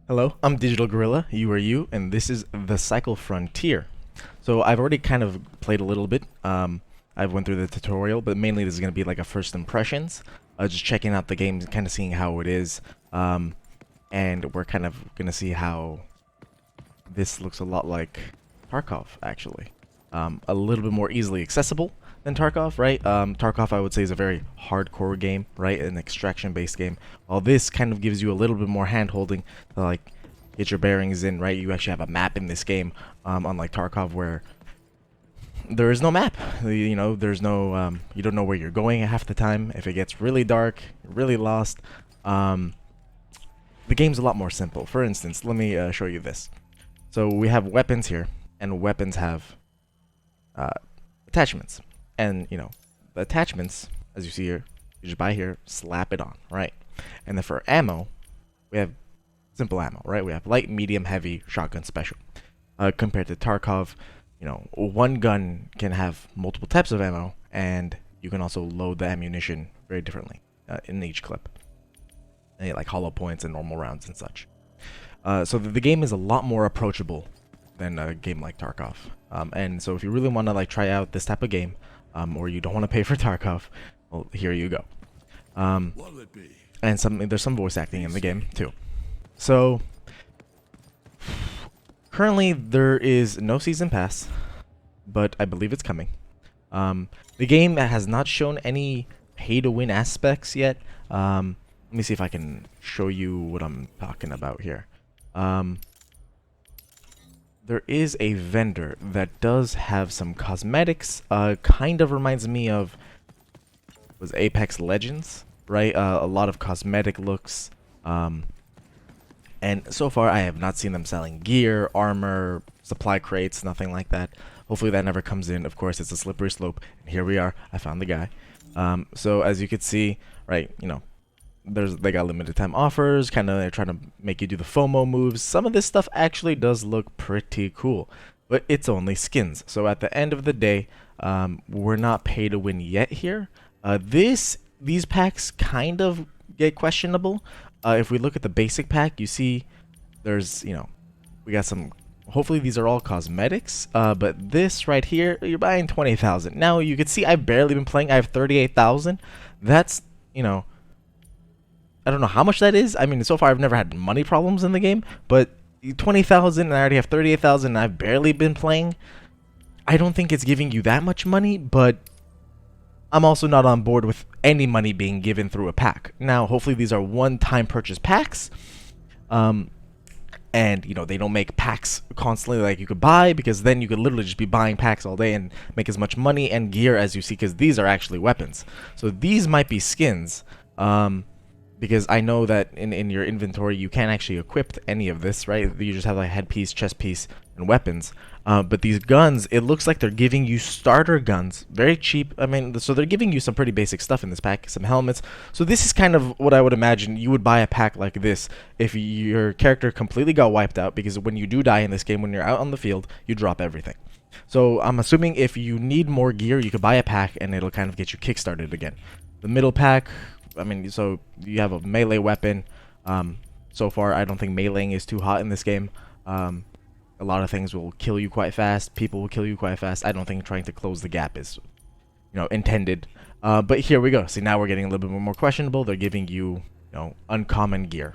Hello, I'm Digital Gorilla, you are you, and this is The Cycle Frontier. So I've already kind of played a little bit. I've went through the tutorial, but mainly this is going to be like a first impressions. Just checking out the game, kind of seeing how it is. And we're kind of going to see how this looks a lot like Tarkov, actually. A little bit more easily accessible than Tarkov, right? Tarkov, I would say, is a very hardcore game, right? An extraction-based game. While this kind of gives you a little bit more hand-holding to, like, get your bearings in, right? You actually have a map in this game, unlike Tarkov, where there is no map. You know, there's no, you don't know where you're going half the time. If it gets really dark, you're really lost. The game's a lot more simple. For instance, let me show you this. So we have weapons here, and weapons have attachments. And, you know, the attachments, as you see here, you just buy here, slap it on, right? And then for ammo, we have simple ammo, right? We have light, medium, heavy, shotgun, special. Compared to Tarkov, you know, one gun can have multiple types of ammo, and you can also load the ammunition very differently in each clip. And, like hollow points and normal rounds and such. So the game is a lot more approachable than a game like Tarkov. And so if you really want to like try out this type of game, or you don't want to pay for Tarkov, well, here you go. And there's some voice acting in the game too. So currently there is no season pass, but I believe it's coming. The game has not shown any pay-to-win aspects yet. Let me see if I can show you what I'm talking about here. There is a vendor that does have some cosmetics. Kind of reminds me of was Apex Legends, right? A lot of cosmetic looks. And so far I have not seen them selling gear, armor, supply crates, nothing like that. Hopefully that never comes in. Of course, it's a slippery slope. And here we are. I found the guy. So as you can see, right, you know, they got limited time offers, kind of trying to make you do the FOMO moves. Some of this stuff actually does look pretty cool, but it's only skins. So at the end of the day, we're not pay to win yet here. These packs kind of get questionable. If we look at the basic pack, you see there's, you know, we got some, hopefully these are all cosmetics, but this right here, you're buying 20,000. Now you can see I've barely been playing. I have 38,000. That's, you know, I don't know how much that is. I mean, so far I've never had money problems in the game, but 20,000 and I already have 38,000 and I've barely been playing. I don't think it's giving you that much money, but I'm also not on board with any money being given through a pack. Now, hopefully these are one-time purchase packs. And, you know, they don't make packs constantly like you could buy, because then you could literally just be buying packs all day and make as much money and gear as you see, because these are actually weapons. So these might be skins. Because I know that in your inventory you can't actually equip any of this, right? You just have like headpiece, chest piece, and weapons. But these guns, it looks like they're giving you starter guns, very cheap. I mean, so they're giving you some pretty basic stuff in this pack, some helmets. So this is kind of what I would imagine you would buy a pack like this if your character completely got wiped out, because when you do die in this game, when you're out on the field, you drop everything. So I'm assuming if you need more gear, you could buy a pack and it'll kind of get you kickstarted again. The middle pack, I mean, so you have a melee weapon. So far, I don't think meleeing is too hot in this game. A lot of things will kill you quite fast. People will kill you quite fast. I don't think trying to close the gap is, you know, intended. But here we go. See, now we're getting a little bit more questionable. They're giving you, you know, uncommon gear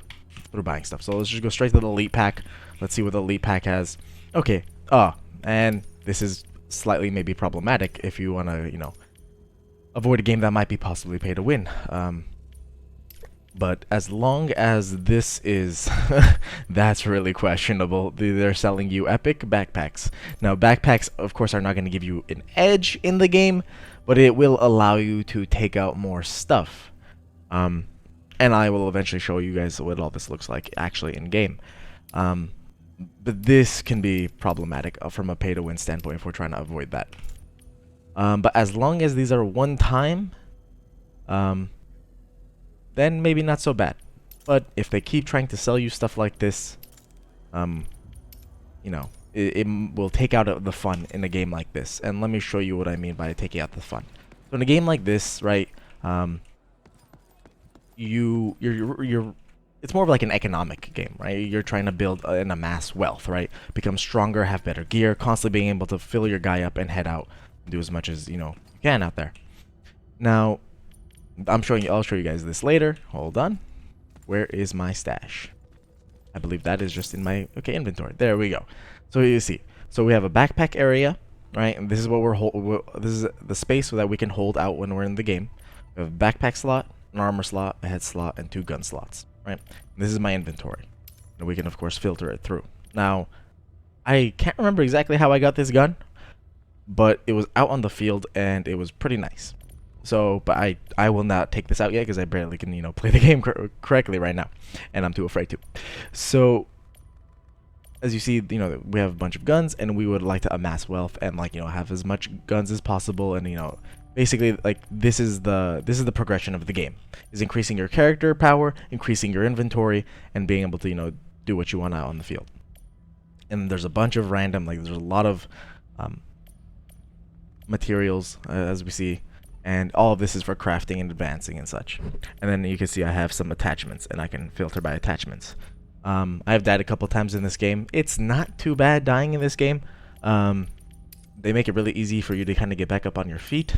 through buying stuff. So let's just go straight to the elite pack. Let's see what the elite pack has. Okay. And this is slightly maybe problematic if you want to, you know, avoid a game that might be possibly pay to win. But as long as this is, that's really questionable. They're selling you epic backpacks. Now, backpacks, of course, are not going to give you an edge in the game, but it will allow you to take out more stuff. And I will eventually show you guys what all this looks like actually in game. But this can be problematic from a pay-to-win standpoint if we're trying to avoid that. But as long as these are one time, then maybe not so bad. But if they keep trying to sell you stuff like this, you know, it will take out the fun in a game like this. And let me show you what I mean by taking out the fun. So in a game like this, right, you're it's more of like an economic game, right? You're trying to build and amass wealth, right? Become stronger, have better gear, constantly being able to fill your guy up and head out and do as much as, you know, you can out there. Now, I'll show you guys this later. Hold on. Where is my stash? I believe that is just in my, okay, inventory. There we go. So you see, so we have a backpack area, right? And this is what this is the space that we can hold out when we're in the game. We have a backpack slot, an armor slot, a head slot, and 2 gun slots, right? And this is my inventory. And we can, of course, filter it through. Now, I can't remember exactly how I got this gun, but it was out on the field, and it was pretty nice. So, but I will not take this out yet because I barely can, you know, play the game correctly right now, and I'm too afraid to. So, as you see, you know, we have a bunch of guns, and we would like to amass wealth and, like, you know, have as much guns as possible, and, you know, basically, like, this is the progression of the game, is increasing your character power, increasing your inventory, and being able to, you know, do what you want out on the field. And there's a bunch of random, like, there's a lot of materials, as we see. And all of this is for crafting and advancing and such. And then you can see I have some attachments, and I can filter by attachments. I have died a couple times in this game. It's not too bad dying in this game. They make it really easy for you to kind of get back up on your feet.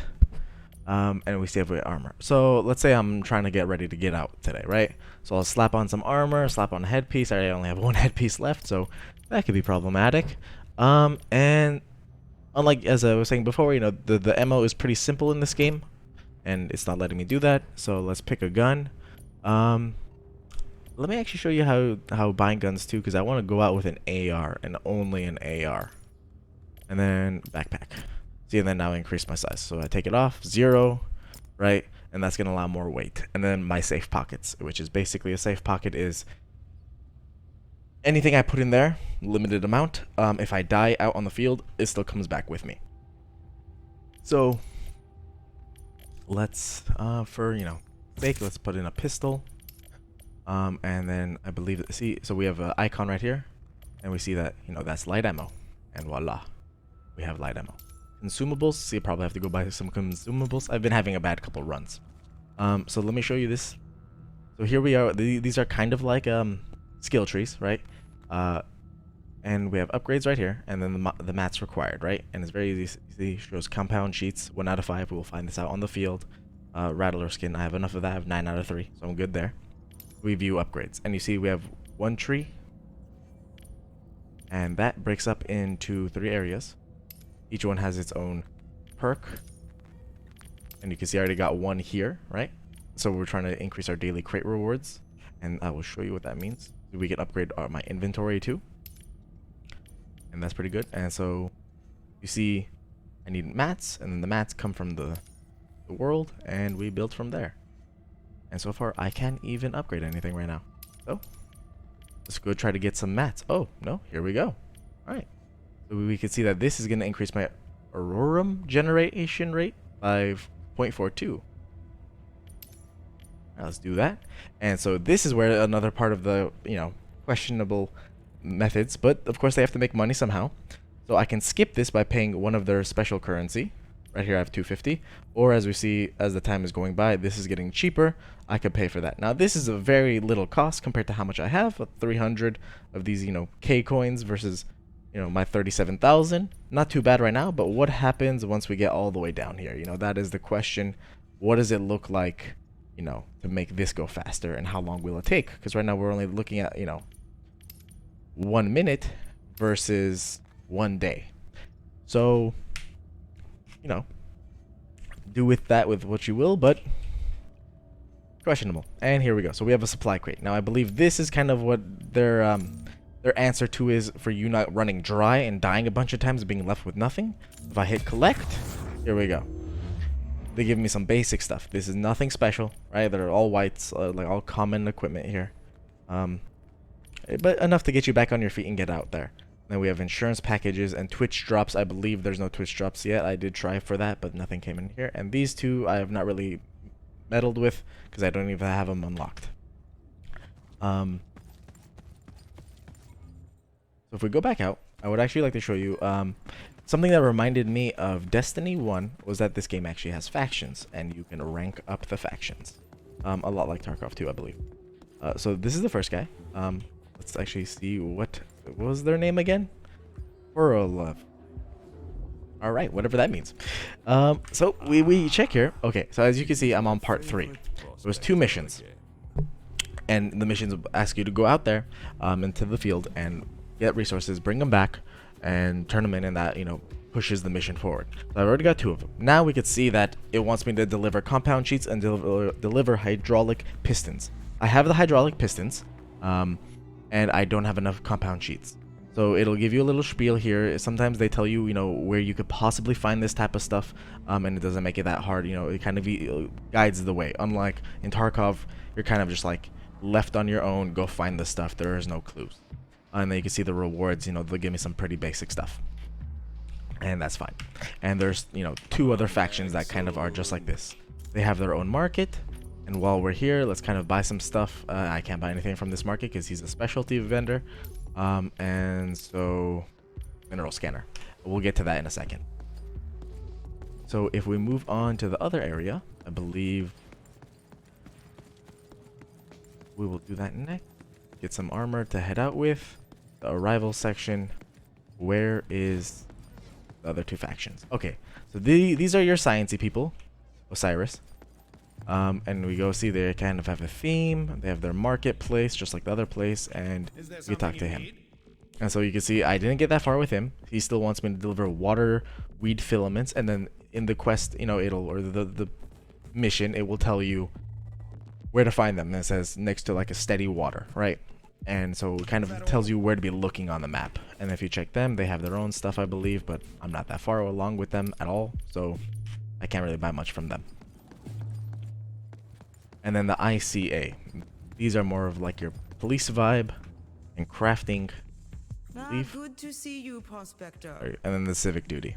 And we still have armor. So let's say I'm trying to get ready to get out today, right? So I'll slap on some armor, slap on a headpiece. I only have 1 headpiece left, so that could be problematic. And unlike, as I was saying before, you know, the ammo is pretty simple in this game, and it's not letting me do that. So let's pick a gun. Let me actually show you how buying guns too, because I want to go out with an AR and only an AR. And then backpack. See, and then now I increase my size. So I take it off, 0, right? And that's going to allow more weight. And then my safe pockets, which is basically a safe pocket is anything I put in there, limited amount. If I die out on the field, it still comes back with me. So let's, for, you know, sake, let's put in a pistol. And then I believe, see, so we have an icon right here, and we see that, you know, that's light ammo, and voila, we have light ammo. Consumables, see, I probably have to go buy some consumables. I've been having a bad couple runs. So let me show you this. So here we are. These are kind of like skill trees, right? And we have upgrades right here, and then the mats required, right? And it's very easy. See, shows compound sheets, 1 out of 5. We will find this out on the field. Rattler skin, I have enough of that. I have 9 out of 3, so I'm good there. We view upgrades, and you see we have 1 tree, and that breaks up into 3 areas. Each one has its own perk, and you can see I already got 1 here, right? So we're trying to increase our daily crate rewards, and I will show you what that means. We can upgrade my inventory too, and that's pretty good. And so you see I need mats, and then the mats come from the world, and we build from there. And so far I can't even upgrade anything right now, so let's go try to get some mats. Oh no, here we go. All right, so we can see that this is going to increase my aurorum generation rate by 0.42. Let's do that. And so this is where another part of the, you know, questionable methods, but of course they have to make money somehow. So I can skip this by paying one of their special currency. Right here I have 250, or as we see as the time is going by, this is getting cheaper. I could pay for that. Now this is a very little cost compared to how much I have, 300 of these, you know, K coins versus, you know, my 37,000. Not too bad right now, but what happens once we get all the way down here? You know, that is the question. What does it look like, you know, to make this go faster, and how long will it take? Because right now we're only looking at, you know, 1 minute versus 1 day. So, you know, do with that with what you will, but questionable. And here we go. So we have a supply crate. Now I believe this is kind of what their answer to is for you not running dry and dying a bunch of times and being left with nothing. If I hit collect, here we go. They give me some basic stuff. This is nothing special, right? They're all whites, like all common equipment here. But enough to get you back on your feet and get out there. Then we have insurance packages and Twitch drops. I believe there's no Twitch drops yet. I did try for that, but nothing came in here. And these two I have not really meddled with because I don't even have them unlocked. So if we go back out, I would actually like to show you something that reminded me of Destiny 1 was that this game actually has factions, and you can rank up the factions. A lot like Tarkov 2, I believe. So this is the first guy. Let's actually see what was their name again. Orlov. All right, whatever that means. So we check here. Okay, so as you can see, I'm on part 3. There was 2 missions, and the missions ask you to go out there, into the field and get resources, bring them back, and turn them in, and that, you know, pushes the mission forward. So I've already got 2 of them. Now we could see that it wants me to deliver compound sheets and deliver hydraulic pistons. I have the hydraulic pistons, and I don't have enough compound sheets. So it'll give you a little spiel here. Sometimes they tell you, you know, where you could possibly find this type of stuff, and it doesn't make it that hard. You know, it kind of guides the way. Unlike in Tarkov, you're kind of just like left on your own. Go find the stuff. There is no clues. And then you can see the rewards. You know, they'll give me some pretty basic stuff, and that's fine. And there's, you know, 2 other factions that kind of are just like this. They have their own market. And while we're here, let's kind of buy some stuff. I can't buy anything from this market because he's a specialty vendor. And so, mineral scanner. We'll get to that in a second. So if we move on to the other area, I believe we will do that next. Get some armor to head out with. The arrival section. Where is the other 2 factions? Okay, so these are your sciencey people. Osiris. And we go see they kind of have a theme. They have their marketplace just like the other place, and we talk to him. And so you can see I didn't get that far with him. He still wants me to deliver water weed filaments, and then in the quest, you know, the mission, it will tell you where to find them. And it says next to like a steady water, right? And so it kind of tells you where to be looking on the map. And if you check them, they have their own stuff, I believe, but I'm not that far along with them at all, so I can't really buy much from them. And then the ICA. These are more of like your police vibe and crafting. Good to see you, Prospector. And then the civic duty.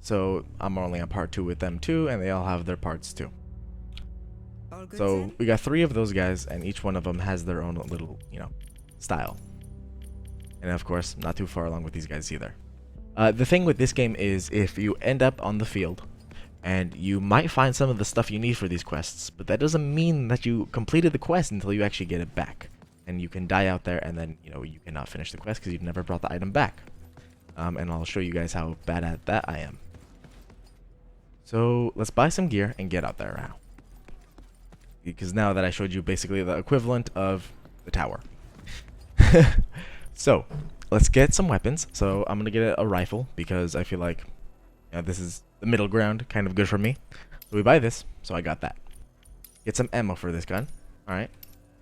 So I'm only on part 2 with them too, and they all have their parts too. All good, So Sam? we got 3 of those guys, and each one of them has their own little, you know, style. And of course, not too far along with these guys either. The thing with this game is if you end up on the field, and you might find some of the stuff you need for these quests, but that doesn't mean that you completed the quest until you actually get it back. And you can die out there, and then, you know, you cannot finish the quest because you've never brought the item back. And I'll show you guys how bad at that I am. So let's buy some gear and get out there now. Because now that I showed you basically the equivalent of the tower. So let's get some weapons. So I'm going to get a rifle because I feel like, you know, this is the middle ground, kind of good for me. So we buy this, so I got that. Get some ammo for this gun. Alright.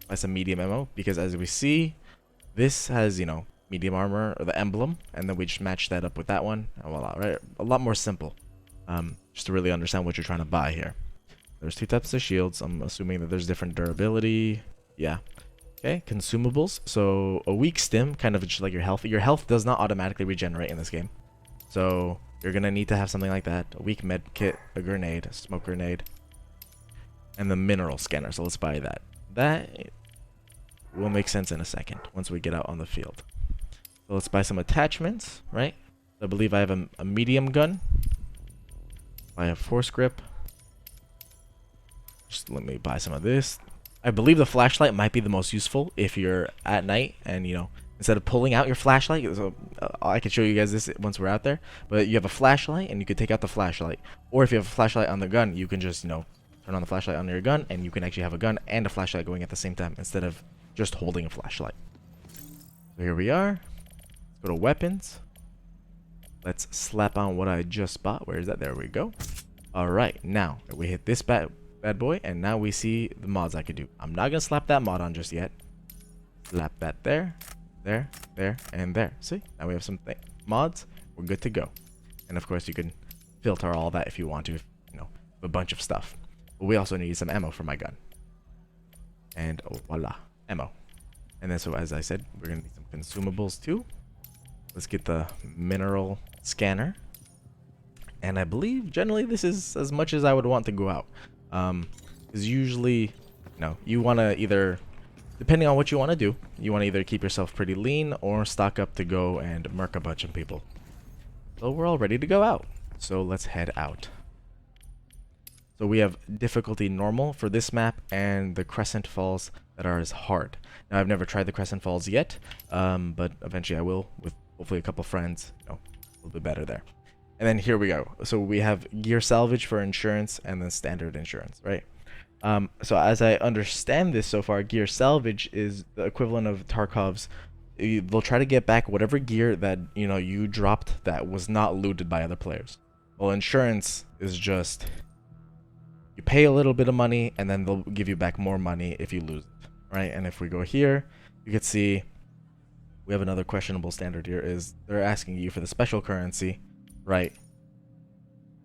Buy some medium ammo, because as we see, this has, you know, medium armor, or the emblem, and then we just match that up with that one. And voila, right? A lot more simple. Just to really understand what you're trying to buy here. There's 2 types of shields. I'm assuming that there's different durability. Yeah. Okay, consumables. So a weak stim, kind of just like your health. Your health does not automatically regenerate in this game. So you're going to need to have something like that. A weak med kit, a grenade, a smoke grenade, and the mineral scanner. So let's buy that. That will make sense in a second once we get out on the field. So let's buy some attachments, right? I believe I have a medium gun. I have force grip. Just let me buy some of this. I believe the flashlight might be the most useful if you're at night and, you know, instead of pulling out your flashlight, so I can show you guys this once we're out there, but you have a flashlight and you can take out the flashlight. Or if you have a flashlight on the gun, you can just, you know, turn on the flashlight on your gun and you can actually have a gun and a flashlight going at the same time instead of just holding a flashlight. So here we are. Let's go to weapons. Let's slap on what I just bought. Where is that? There we go. Alright, now we hit this bad boy, and now we see the mods I could do. I'm not gonna slap that mod on just yet. Slap that there, there, there, and there. See? Now we have some mods. We're good to go. And of course, you can filter all that if you want to, you know, a bunch of stuff. But we also need some ammo for my gun. And oh, voila, ammo. And then, so as I said, we're gonna need some consumables too. Let's get the mineral scanner. And I believe generally this is as much as I would want to go out. Because usually, you know, you want to either, depending on what you want to do, you want to either keep yourself pretty lean or stock up to go and murk a bunch of people. So we're all ready to go out. So let's head out. So we have difficulty normal for this map and the Crescent Falls that that are as hard. Now, I've never tried the Crescent Falls yet, but eventually I will, with hopefully a couple friends, a little bit better there. And then here we go. So we have gear salvage for insurance and then standard insurance, right? So as I understand this so far, gear salvage is the equivalent of Tarkov's. They'll try to get back whatever gear that you dropped that was not looted by other players. Well, insurance is just you pay a little bit of money and then they'll give you back more money if you lose it, right? And if we go here, you can see we have another questionable standard here. Is they're asking you for the special currency, right?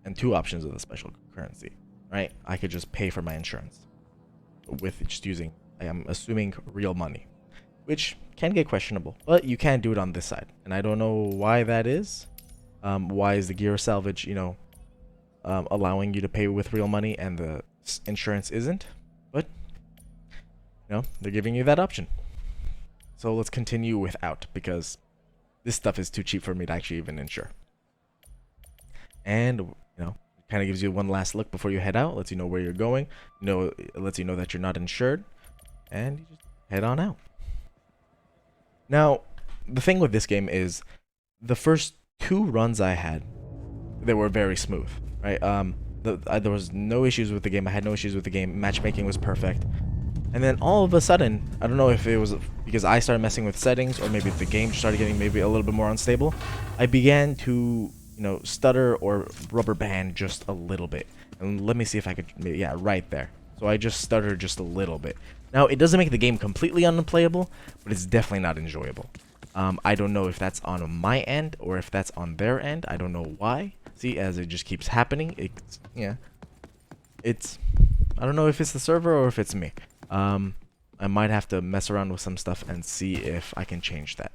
And two options of the special currency, right? I could just pay for my insurance with just using, I'm assuming, real money, which can get questionable, but you can do it on this side. And I don't know why that is. Why is the gear salvage, allowing you to pay with real money and the insurance isn't? But, they're giving you that option. So let's continue without, because this stuff is too cheap for me to actually even insure. And, kind of gives you one last look before you head out, lets you know where you're going, it lets you know that you're not insured, and you just head on out. Now, the thing with this game is the first 2 runs I had, they were very smooth, right? There was no issues with the game. I had no issues with the game. Matchmaking was perfect. And then all of a sudden, I don't know if it was because I started messing with settings or maybe the game started getting maybe a little bit more unstable, I began to stutter or rubber band just a little bit. And let me see if I could, yeah, right there. So I just stuttered just a little bit. Now, it doesn't make the game completely unplayable, but it's definitely not enjoyable. I don't know if that's on my end or if that's on their end. I don't know why. See, as it just keeps happening, I don't know if it's the server or if it's me. I might have to mess around with some stuff and see if I can change that.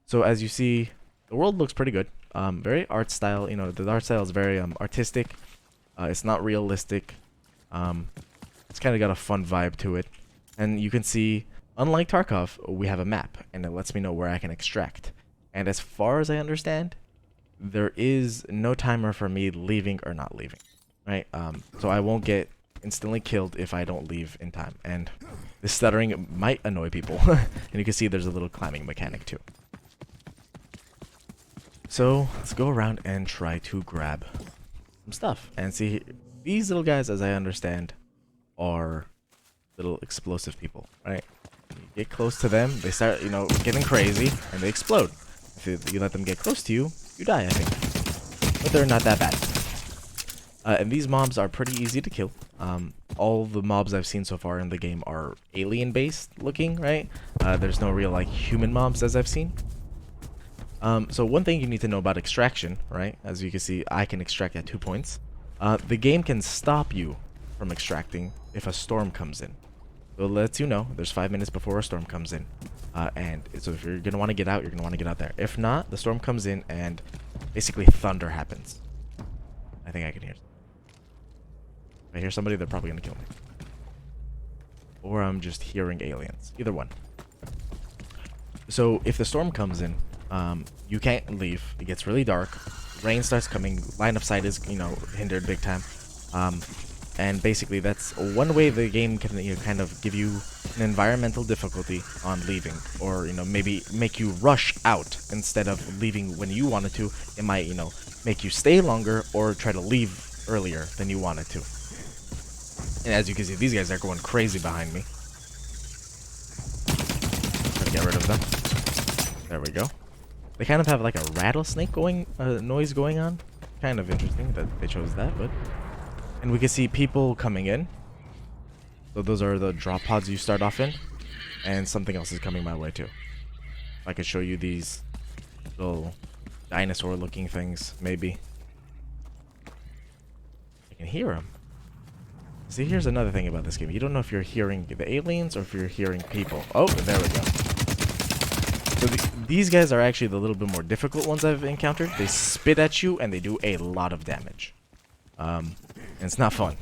So as you see, the world looks pretty good. Very art style, the art style is very artistic. It's not realistic. It's kind of got a fun vibe to it. And you can see, unlike Tarkov, we have a map, and it lets me know where I can extract. And as far as I understand, there is no timer for me leaving or not leaving, right? So I won't get instantly killed if I don't leave in time. And this stuttering might annoy people. And you can see there's a little climbing mechanic too. So let's go around and try to grab some stuff. And see, these little guys, as I understand, are little explosive people, right? You get close to them, they start, getting crazy, and they explode. If you let them get close to you, you die, I think. But they're not that bad. And these mobs are pretty easy to kill. All the mobs I've seen so far in the game are alien-based looking, right? There's no real, human mobs as I've seen. So one thing you need to know about extraction, right? As you can see, I can extract at 2 points. The game can stop you from extracting if a storm comes in. So it lets you know there's 5 minutes before a storm comes in. And so if you're going to want to get out, you're going to want to get out there. If not, the storm comes in and basically thunder happens. I think I can hear. If I hear somebody, they're probably going to kill me. Or I'm just hearing aliens. Either one. So if the storm comes in, you can't leave. It gets really dark. Rain starts coming. Line of sight is, hindered big time. And basically that's one way the game can kind of give you an environmental difficulty on leaving, or maybe make you rush out instead of leaving when you wanted to. It might make you stay longer or try to leave earlier than you wanted to. And as you can see, these guys are going crazy behind me. Try to get rid of them. There we go. They kind of have like a rattlesnake noise going on. Kind of interesting that they chose that, but. And we can see people coming in. So those are the drop pods you start off in. And something else is coming my way too. If I could show you these little dinosaur looking things, maybe. I can hear them. See, here's another thing about this game. You don't know if you're hearing the aliens or if you're hearing people. Oh, there we go. So these guys are actually the little bit more difficult ones I've encountered. They spit at you and they do a lot of damage. And it's not fun.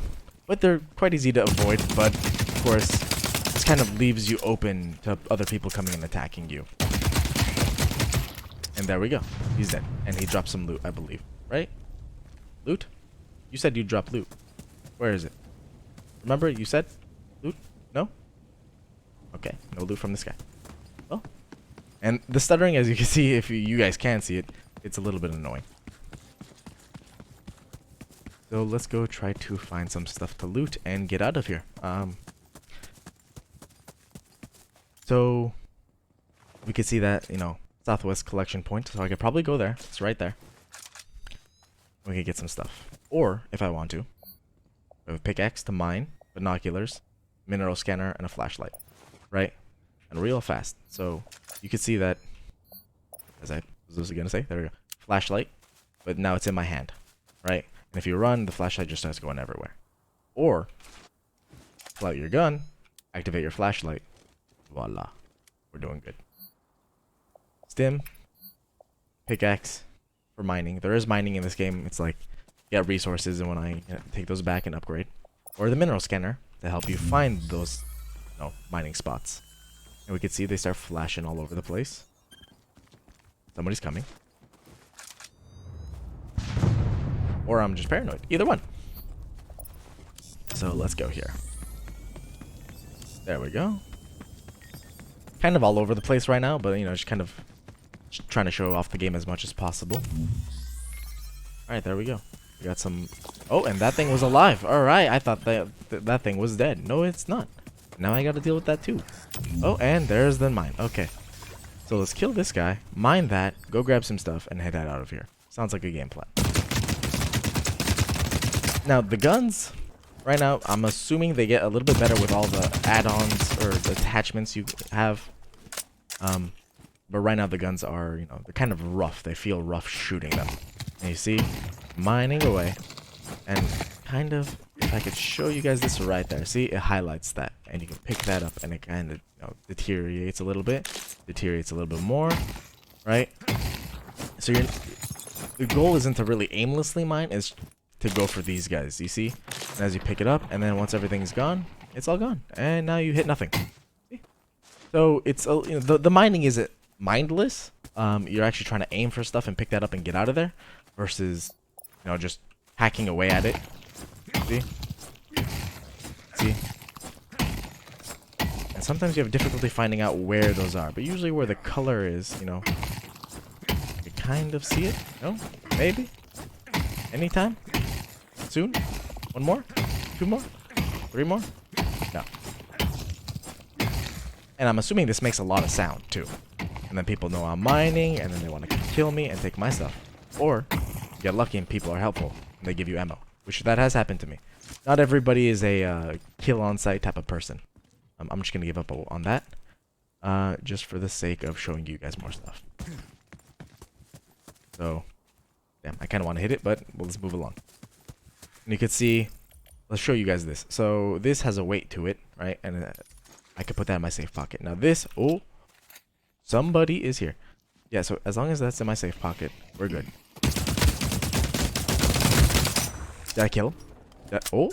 But they're quite easy to avoid, but of course, this kind of leaves you open to other people coming and attacking you. And there we go. He's dead. And he dropped some loot, I believe. Right? Loot? You said you dropped loot. Where is it? Remember, you said loot? No? Okay, no loot from this guy. Well, and the stuttering, as you can see, if you guys can see it, it's a little bit annoying. So let's go try to find some stuff to loot and get out of here. So we could see that, you know, Southwest Collection Point, so I could probably go there. It's right there. We could get some stuff. Or, if I want to, I have a pickaxe to mine, binoculars, mineral scanner, and a flashlight. Right? And real fast. So you can see that, as I was going to say, there we go. Flashlight, but now it's in my hand. Right? And if you run, the flashlight just starts going everywhere. Or, pull out your gun, activate your flashlight. Voila. We're doing good. Stim, pickaxe for mining. There is mining in this game. It's like, get resources, and when I take those back and upgrade. Or the mineral scanner to help you find those, you know, mining spots. And we can see they start flashing all over the place. Somebody's coming. Or I'm just paranoid. Either one. So let's go here. There we go. Kind of all over the place right now, but you know, just kind of trying to show off the game as much as possible. Alright, there we go. We got some... Oh, and that thing was alive. Alright, I thought that thing was dead. No, it's not. Now I gotta deal with that too. Oh, and there's the mine. Okay. So let's kill this guy, mine that, go grab some stuff, and head out of here. Sounds like a game plan. Now, the guns, right now, I'm assuming they get a little bit better with all the add-ons or the attachments you have. But right now the guns are, you know, they're kind of rough. They feel rough shooting them. And you see, mining away. And kind of, if I could show you guys this right there. See, it highlights that. And you can pick that up and it kind of, you know, deteriorates a little bit. Deteriorates a little bit more. Right? So the goal isn't to really aimlessly mine. It's to go for these guys. You see? And as you pick it up, and then once everything's gone, it's all gone. And now you hit nothing. See? So it's, you know, the mining isn't mindless. You're actually trying to aim for stuff and pick that up and get out of there, versus, you know, just hacking away at it. See? See? And sometimes you have difficulty finding out where those are, but usually where the color is, you know, you kind of see it. No? Maybe? Anytime? Soon? One more? Two more? Three more? No. And I'm assuming this makes a lot of sound, too. And then people know I'm mining, and then they want to kill me and take my stuff. Or, you get lucky and people are helpful, and they give you ammo. Which, that has happened to me. Not everybody is a kill on sight type of person. I'm just going to give up on that. Just for the sake of showing you guys more stuff. So, damn, I kind of want to hit it, but let's move along. And you can see, let's show you guys this. So, this has a weight to it, right? And I could put that in my safe pocket. Now this, oh, somebody is here. Yeah, so as long as that's in my safe pocket, we're good. Did I kill him? Oh.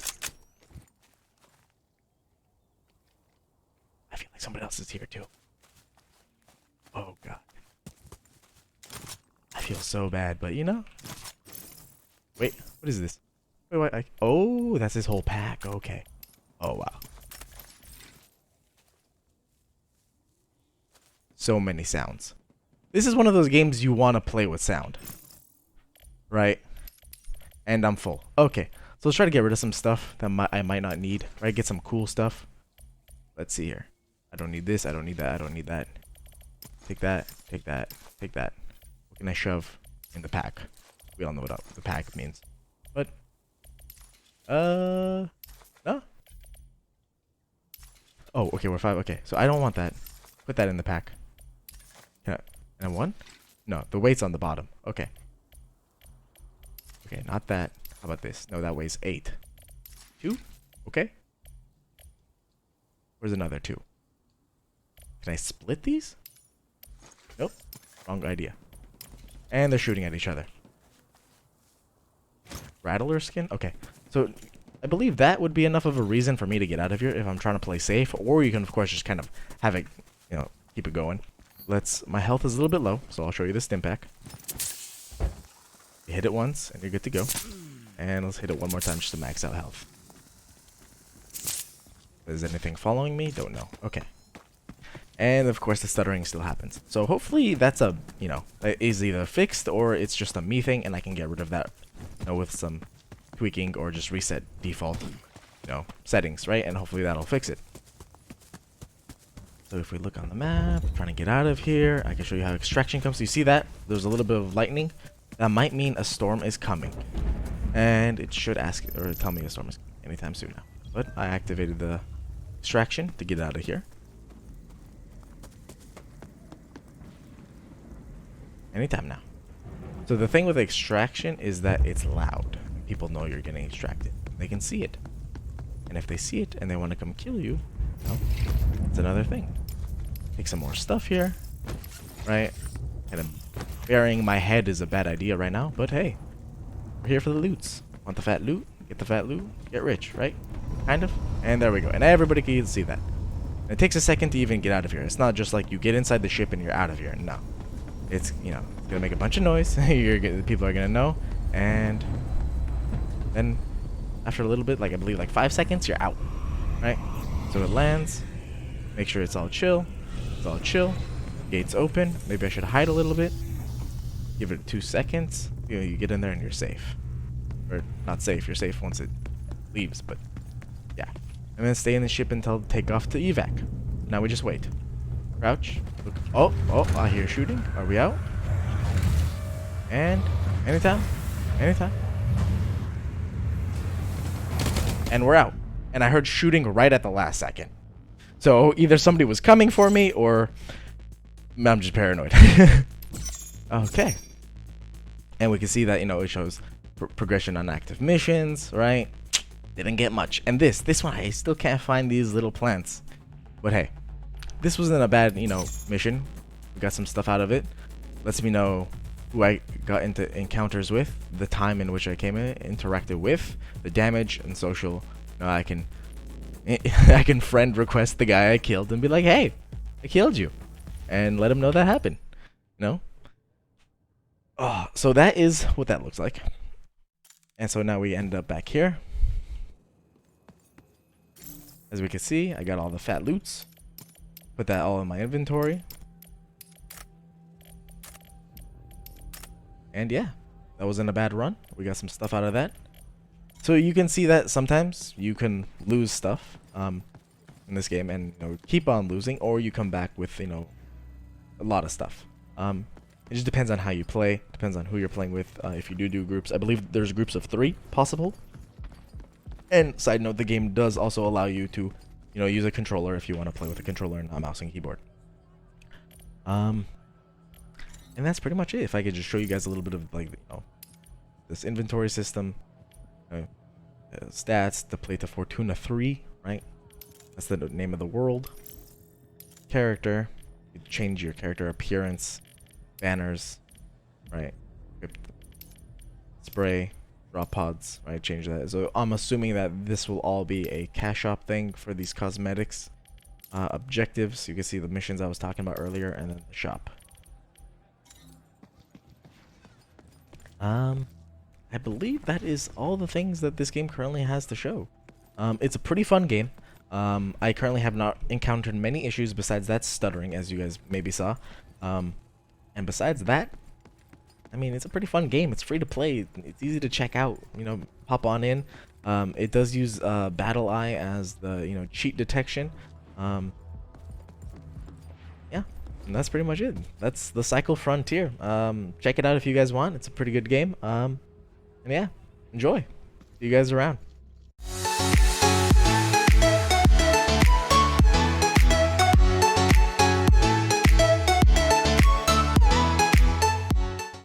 I feel like somebody else is here too. Oh god. I feel so bad, but you know. Wait, what is this? Wait, what? Oh, that's his whole pack. Okay. Oh wow. So many sounds. This is one of those games you want to play with sound. Right? And I'm full. Okay. So let's try to get rid of some stuff that I might not need. Right? Get some cool stuff. Let's see here. I don't need this. I don't need that. I don't need that. Take that. Take that. Take that. What can I shove in the pack? We all know what the pack means. But, no? Oh, okay. We're 5. Okay. So I don't want that. Put that in the pack. And 1? No, the weight's on the bottom. Okay. Okay, not that. How about this? No, that weighs 8. 2? Okay. Where's another 2? Can I split these? Nope. Wrong idea. And they're shooting at each other. Rattler skin? Okay. So, I believe that would be enough of a reason for me to get out of here if I'm trying to play safe. Or you can, of course, just kind of have it, you know, keep it going. My health is a little bit low, so I'll show you the stim pack. You hit it once, and you're good to go. And let's hit it one more time just to max out health. Is anything following me? Don't know. Okay. And of course the stuttering still happens. So hopefully that's a, is either fixed or it's just a me thing and I can get rid of that, with some tweaking or just reset default, settings, right? And hopefully that'll fix it. So if we look on the map, trying to get out of here, I can show you how extraction comes. So you see that? There's a little bit of lightning. That might mean a storm is coming. And it should ask or tell me a storm is anytime soon now. But I activated the extraction to get out of here. Anytime now. So the thing with extraction is that it's loud. People know you're getting extracted. They can see it. And if they see it and they want to come kill you, it's another thing. Take some more stuff here. Right? Kind of burying my head is a bad idea right now, but hey. We're here for the loots. Want the fat loot? Get the fat loot. Get rich, right? Kind of. And there we go. And everybody can see that. And it takes a second to even get out of here. It's not just like you get inside the ship and you're out of here. No. It's, it's gonna make a bunch of noise. People are gonna know. And then after a little bit, I believe 5 seconds, you're out. Right? So it lands. Make sure it's all chill. It's all chill. Gates open. Maybe I should hide a little bit. Give it 2 seconds. You get in there and you're safe. Or not safe. You're safe once it leaves, but yeah. And then stay in the ship until takeoff to evac. Now we just wait. Crouch. Look. Oh, I hear shooting. Are we out? And anytime. And we're out. And I heard shooting right at the last second. So either somebody was coming for me or I'm just paranoid. Okay. And we can see that, it shows progression on active missions, right? Didn't get much. And this one, I still can't find these little plants. But hey, this wasn't a bad, mission. We got some stuff out of it. Lets me know who I got into encounters with, the time in which I came in, interacted with, the damage, and social. I can friend request the guy I killed and be like, hey, I killed you. And let him know that happened. Oh, so that is what that looks like. And so now we end up back here. As we can see, I got all the fat loots. Put that all in my inventory. And yeah, that wasn't a bad run. We got some stuff out of that. So you can see that sometimes you can lose stuff in this game and keep on losing, or you come back with a lot of stuff. It just depends on how you play, depends on who you're playing with. If you do groups, I believe there's groups of 3 possible. And side note, the game does also allow you to, use a controller if you want to play with a controller and not mouse and keyboard. And that's pretty much it. If I could just show you guys a little bit of this inventory system, stats, the plate of Fortuna 3, right? That's the name of the world. Character, you change your character appearance. Banners, right? Spray, drop pods, right? Change that. So I'm assuming that this will all be a cash shop thing for these cosmetics. Objectives, you can see the missions I was talking about earlier, and then the shop. I believe that is all the things that this game currently has to show. It's a pretty fun game. I currently have not encountered many issues besides that stuttering, as you guys maybe saw. And besides that, I mean, it's a pretty fun game. It's free to play. It's easy to check out. Pop on in. It does use Battle Eye as the cheat detection. Yeah, and that's pretty much it. That's the Cycle Frontier. Check it out if you guys want. It's a pretty good game. And yeah, enjoy. See you guys around.